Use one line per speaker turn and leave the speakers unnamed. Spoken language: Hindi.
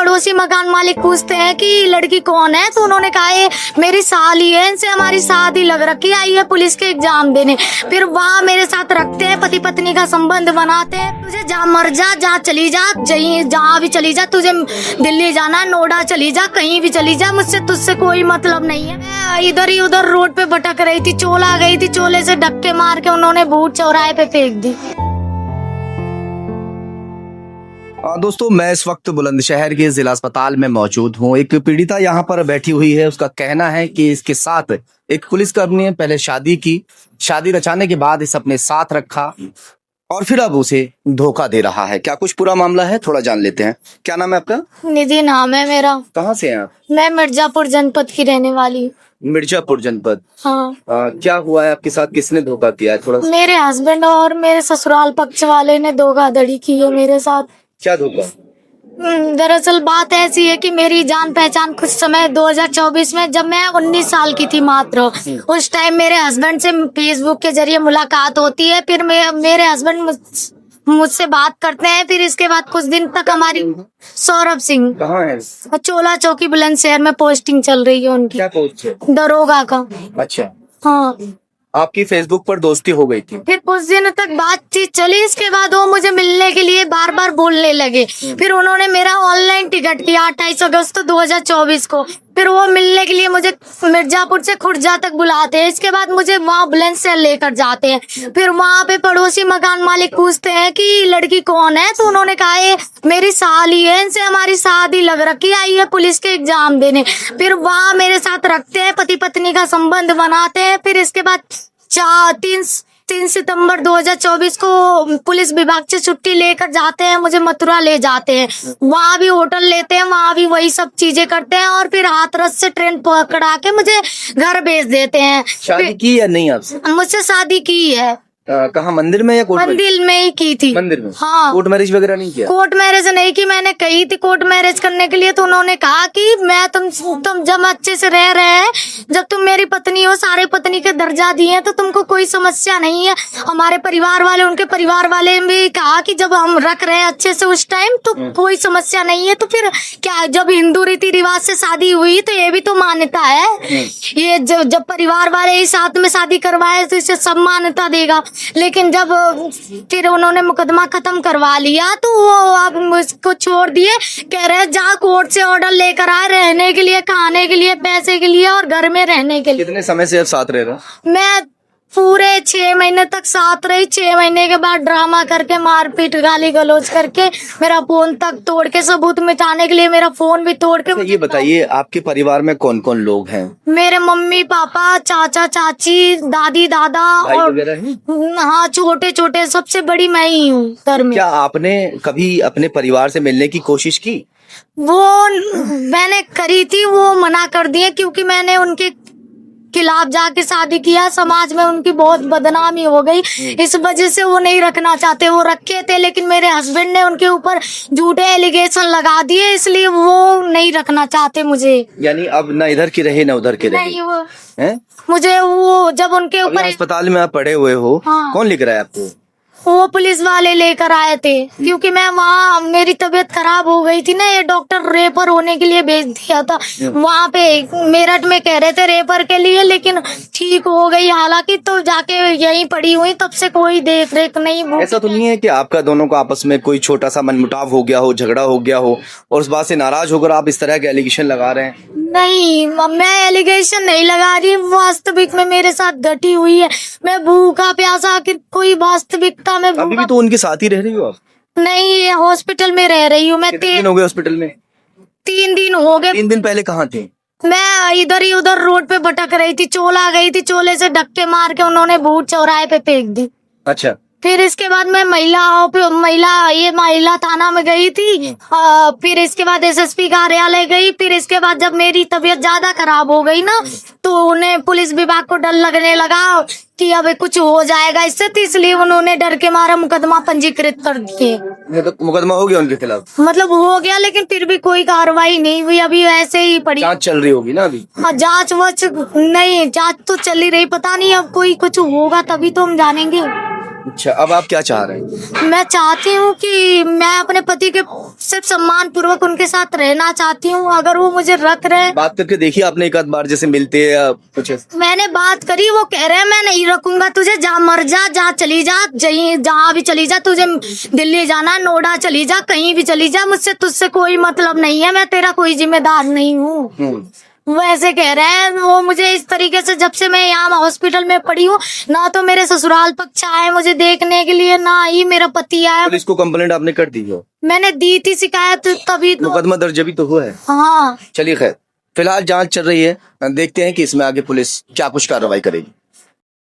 पड़ोसी मकान मालिक पूछते हैं कि लड़की कौन है, तो उन्होंने कहा ये मेरी साली है, इनसे हमारी शादी लग रखी है, आई है पुलिस के एग्जाम देने। फिर वहाँ मेरे साथ रखते हैं, पति पत्नी का संबंध बनाते हैं। तुझे जहाँ मर जा, जहाँ चली जा, जहाँ भी चली जा, तुझे दिल्ली जाना, नोएडा चली जा, कहीं भी चली जा, मुझसे तुझसे कोई मतलब नहीं है। मैं इधर ही उधर रोड पे भटक रही थी, चोला गई थी, चोले से धक्के मार के उन्होंने भूत चौराहे पे फेंक दी।
दोस्तों, मैं इस वक्त बुलंदशहर के जिला अस्पताल में मौजूद हूँ। एक पीड़िता यहाँ पर बैठी हुई है। उसका कहना है कि इसके साथ एक पुलिसकर्मी ने पहले शादी की, शादी रचाने के बाद इस अपने साथ रखा और फिर अब उसे धोखा दे रहा है। क्या कुछ पूरा मामला है, थोड़ा जान लेते हैं। क्या नाम है आपका?
निधि नाम है मेरा।
कहाँ से हैं आप?
मैं मिर्जापुर जनपद की रहने वाली हूँ।
मिर्जापुर जनपद।
हाँ।
क्या हुआ है आपके साथ, किसने धोखा किया है? थोड़ा
मेरे हस्बैंड और मेरे ससुराल पक्ष वाले ने धोखाधड़ी की है मेरे साथ।
क्या धोखा?
दरअसल बात ऐसी है कि मेरी जान पहचान कुछ समय 2024 में, जब मैं 19 साल की थी मात्र, उस टाइम मेरे हस्बैंड से फेसबुक के जरिए मुलाकात होती है। फिर मेरे हस्बैंड मुझसे बात करते हैं। फिर इसके बाद कुछ दिन तक हमारी सौरभ सिंह,
कहाँ है?
चोला चौकी बुलंदशहर में पोस्टिंग चल रही है उनकी।
क्या पोस्ट है?
दरोगा का।
अच्छा।
हाँ।
आपकी फेसबुक पर दोस्ती हो गई थी?
फिर कुछ दिन तक बातचीत चली। इसके बाद वो मुझे मिलने के लिए बार बार बोलने लगे। फिर उन्होंने मेरा ऑनलाइन टिकट किया 28 अगस्त 2024 को। फिर वो मिलने के लिए मुझे मिर्जापुर से खुर्जा तक बुलाते हैं। इसके बाद मुझे वहाँ बुलंदशहर लेकर जाते हैं। फिर वहाँ पे पड़ोसी मकान मालिक पूछते हैं कि लड़की कौन है, तो उन्होंने कहा ये मेरी साली है, इनसे हमारी शादी लग रखी है, आई है पुलिस के एग्जाम देने। फिर वहाँ मेरे साथ रखते हैं, पति पत्नी का संबंध बनाते हैं। फिर इसके बाद 3 सितंबर 2024 को पुलिस विभाग से छुट्टी लेकर जाते हैं, मुझे मथुरा ले जाते हैं। वहाँ भी होटल लेते हैं, वहाँ भी वही सब चीजें करते हैं और फिर हाथरस से ट्रेन पकड़ा के मुझे घर भेज देते हैं।
शादी की या नहीं आपसे?
मुझसे शादी की है।
कहाँ, मंदिर में या कोर्ट मैरिज?
मंदिर में ही की थी।
मंदिर में?
हाँ।
कोर्ट मैरिज वगैरह नहीं किया?
कोर्ट मैरिज नहीं की, मैंने कही थी कोर्ट मैरिज करने के लिए, तो उन्होंने कहा कि मैं तुम जब अच्छे से रह रहे हैं, जब तुम मेरी पत्नी हो, सारे पत्नी के दर्जा दिए हैं, तो तुमको कोई समस्या नहीं है। हमारे परिवार वाले, उनके परिवार वाले भी कहा कि जब हम रख रहे हैं अच्छे से उस टाइम, तो कोई समस्या नहीं है। तो फिर क्या, जब हिंदू रीति रिवाज से शादी हुई तो ये भी तो मान्यता है। ये जब परिवार वाले ही साथ में शादी करवाए तो इसे सब मान्यता देगा। लेकिन जब फिर उन्होंने मुकदमा खत्म करवा लिया तो वो अब मुझको छोड़ दिए। कह रहे जा कोर्ट से ऑर्डर लेकर आए, रहने के लिए, खाने के लिए, पैसे के लिए और घर में रहने के लिए।
कितने समय से आप साथ रह रहे हो?
मैं पूरे 6 महीने तक साथ रही। 6 महीने के बाद ड्रामा करके, मारपीट, गाली गलौज करके, मेरा फोन तक तोड़ के, सबूत मिटाने के लिए मेरा फोन भी तोड़ के।
ये बताइए, आपके परिवार में कौन कौन लोग हैं?
मेरे मम्मी पापा, चाचा चाची, दादी दादा और हाँ, छोटे छोटे, सबसे बड़ी मैं ही हूँ घर में।
क्या आपने कभी अपने परिवार से मिलने की कोशिश की?
वो मैंने करी थी, वो मना कर दिए क्योंकि मैंने उनके खिलाफ जाके शादी किया। समाज में उनकी बहुत बदनामी हो गई, इस वजह से वो नहीं रखना चाहते। वो रखे थे लेकिन मेरे हस्बैंड ने उनके ऊपर झूठे एलिगेशन लगा दिए, इसलिए वो नहीं रखना चाहते मुझे।
यानी अब न इधर की रहे न उधर की रहे?
नहीं, वो
हैं?
मुझे वो जब उनके ऊपर
अस्पताल में आप पड़े हुए हो।
हाँ।
कौन लिख रहा है आपको?
वो पुलिस वाले लेकर आए थे क्योंकि मैं वहाँ, मेरी तबीयत खराब हो गई थी ना, ये डॉक्टर रेफर होने के लिए भेज दिया था। वहाँ पे मेरठ में कह रहे थे रेफर के लिए, लेकिन ठीक हो गई हालांकि, तो जाके यहीं पड़ी हुई, तब से कोई देख रेख नहीं।
ऐसा तो नहीं है कि आपका दोनों का आपस में कोई छोटा सा मनमुटाव हो गया हो, झगड़ा हो गया हो और उस बात से नाराज होकर आप इस तरह के एलिगेशन लगा रहे हैं?
नहीं, मैं एलिगेशन नहीं लगा रही, वास्तविक में मेरे साथ घटी हुई है। मैं भूखा प्यासा, कोई वास्तविकता में।
अभी भी तो उनके साथ ही रह रही हो आप?
नहीं, ये हॉस्पिटल में रह रही हूँ मैं।
3 दिन हो गए हॉस्पिटल में?
3 दिन हो गए।
3 दिन पहले कहाँ थे?
मैं इधर ही उधर रोड पे भटक रही थी, चोला गई थी, चोले से धक्के मार के उन्होंने भूत चौराहे पे फेंक दी।
अच्छा।
फिर इसके बाद मैं महिला थाना में गई थी। फिर इसके बाद एसएसपी कार्यालय गई। फिर इसके बाद जब मेरी तबीयत ज्यादा खराब हो गई ना, तो उन्हें पुलिस विभाग को डर लगने लगा कि अब कुछ हो जाएगा इससे, तो इसलिए उन्होंने डर के मारा मुकदमा पंजीकृत कर दिए।
तो मुकदमा हो गया उनके खिलाफ?
मतलब हो गया, लेकिन फिर भी कोई कार्रवाई नहीं हुई, अभी ऐसे ही पड़ी।
जांच चल रही होगी ना अभी?
हाँ, जांच वाच नहीं, जांच तो चल ही रही, पता नहीं अब कोई कुछ होगा तभी तो हम जानेंगे।
अच्छा, अब आप क्या चाह रहे हैं?
मैं चाहती हूँ कि मैं अपने पति के सिर्फ सम्मान पूर्वक उनके साथ रहना चाहती हूँ। अगर वो मुझे रख रहे,
बात करके देखिए आपने एक आध बार, जैसे मिलते हैं या कुछ ऐसा?
मैंने बात करी, वो कह रहे हैं मैं नहीं रखूंगा तुझे, जहाँ मर जा, जहाँ चली जा, जहाँ भी चली जा, तुझे दिल्ली जाना, नोएडा चली जा, कहीं भी चली जा, मुझसे तुझसे कोई मतलब नहीं है, मैं तेरा कोई जिम्मेदार नहीं हूँ। वो ऐसे कह रहे हैं। वो मुझे इस तरीके से, जब से मैं यहाँ हॉस्पिटल में पड़ी हूँ, ना तो मेरे ससुराल पक्ष आए मुझे देखने के लिए, ना ही मेरा पति आया।
पुलिस को कंप्लेंट आपने कर दी हो?
मैंने दी थी शिकायत, तभी तो।
मुकदमा दर्ज भी तो हुआ है।
हाँ।
चलिए खैर, फिलहाल जांच चल रही है, देखते हैं कि इसमें आगे पुलिस क्या कुछ कार्रवाई करेगी।